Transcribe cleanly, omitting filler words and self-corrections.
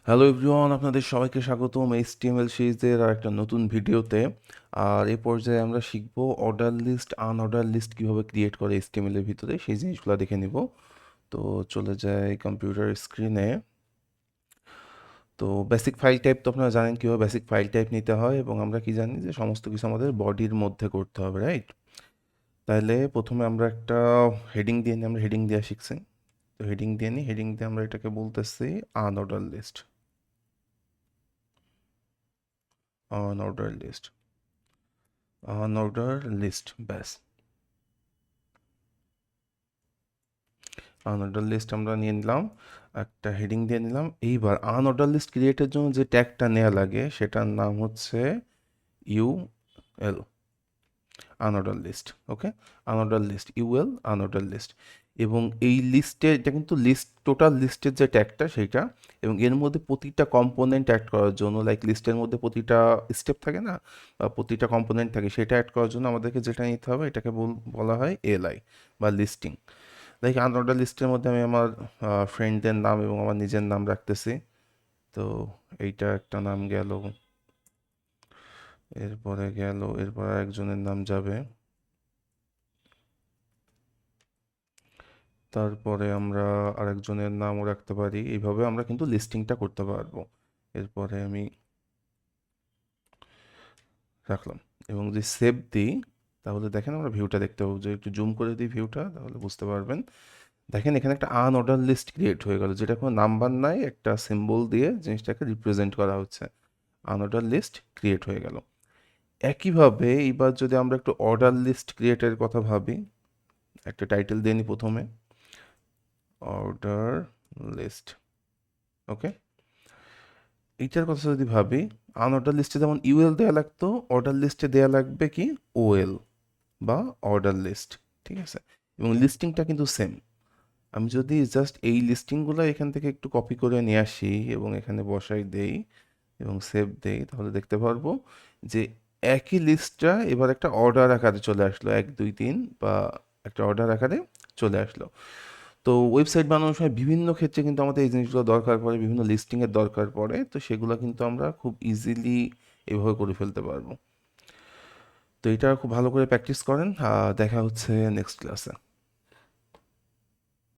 Hello everyone, আপনাদের সবাইকে স্বাগতম এইচটিএমএল সিরিজের আর একটা নতুন ভিডিওতে। আর এই পর্যায়ে আমরা শিখব অর্ডার লিস্ট আনঅর্ডার লিস্ট কীভাবে ক্রিয়েট করে এইচটিএমএল এর ভিতরে, সেই জিনিসগুলো দেখে নিব। তো চলে যাই কম্পিউটার স্ক্রিনে। তো বেসিক ফাইল টাইপ তো আপনারা জানেন কীভাবে বেসিক ফাইল টাইপ নিতে হয়, এবং আমরা কি জানি যে সমস্ত কিছু আমাদের বডির মধ্যে করতে হবে, রাইট? তাহলে প্রথমে আমরা একটা হেডিং দিয়ে নিই, আমরা হেডিং দেওয়া শিখছি। তো হেডিং দিয়ে নিই, হেডিং দিয়ে আমরা এটাকে বলতেছি আনঅর্ডার লিস্ট। অনঅর্ডার লিস্ট, অনঅর্ডার লিস্ট, ব্যাস। আনঅর্ডার লিস্ট আমরা নিয়ে নিলাম, একটা হেডিং দিয়ে নিলাম। এইবার আনঅর্ডার লিস্ট ক্রিয়েটের জন্য যে ট্যাগটা নেওয়া লাগে সেটার নাম হচ্ছে UL, unorder list. Okay, unorder list, UL unorder list. এবং এই লিস্টে, এটা কিন্তু লিস্ট, টোটাল লিস্টের যে ট্যাগটা সেইটা, এবং এর মধ্যে প্রতিটা কম্পোনেন্ট অ্যাড করার জন্য, লাইক লিস্টের মধ্যে প্রতিটা স্টেপ থাকে না, বা প্রতিটা কম্পোনেন্ট থাকে, সেটা অ্যাড করার জন্য আমাদেরকে যেটা নিতে হবে এটাকে বলা হয় এলআই বা লিস্টিং। লাইক আনঅর্ডার লিস্টের মধ্যে আমি আমার ফ্রেন্ডদের নাম এবং আমার নিজের নাম রাখতেছি। তো এইটা একটা নাম গেল, এরপর একজনের নাম যাবে, তারপরে আমরা আরেকজনের নামও রাখতে পারি। এইভাবে আমরা কিন্তু লিস্টিংটা করতে পারবো। এরপরে আমি রাখলাম, এবং যদি সেভ দিই তাহলে দেখেন আমরা ভিউটা দেখতে পাবো। যে একটু জুম করে দিই ভিউটা, তাহলে বুঝতে পারবেন। দেখেন এখানে একটা আনঅর্ডার লিস্ট ক্রিয়েট হয়ে গেল, যেটা কোনো নাম্বার নাই, একটা সিম্বল দিয়ে জিনিসটাকে রিপ্রেজেন্ট করা হচ্ছে। আনঅর্ডার লিস্ট ক্রিয়েট হয়ে গেল। একইভাবে এবার যদি আমরা একটু অর্ডার লিস্ট ক্রিয়েটের কথা ভাবি, একটা টাইটেল দিয়ে নিই প্রথমে, অর্ডার লিস্ট। ওকে, এইটার কথা যদি ভাবি, আনঅর্ডার লিস্টে যেমন ইউএল দেওয়া লাগতো, অর্ডার লিস্টে দেওয়া লাগবে কি ওএল বা অর্ডার লিস্ট। ঠিক আছে, এবং লিস্টিংটা কিন্তু সেম। আমি যদি জাস্ট এই লিস্টিংগুলো এখান থেকে একটু কপি করে নিয়ে আসি এবং এখানে বসাই দেই এবং সেভ দেই, তাহলে দেখতে পারবো যে একই লিস্টটা এবার একটা অর্ডার আকারে চলে আসলো, 1 2 3, বা একটা অর্ডার আকারে চলে আসলো। তো ওয়েবসাইট বানানোর সময় বিভিন্ন ক্ষেত্রে কিন্তু আমাদের এই জিনিসগুলো দরকার পড়ে, বিভিন্ন লিস্টিংয়ের দরকার পড়ে। তো সেগুলো কিন্তু আমরা খুব ইজিলি এভাবে করে ফেলতে পারবো। তো এটা খুব ভালো করে প্র্যাকটিস করেন। দেখা হচ্ছে নেক্সট ক্লাসে।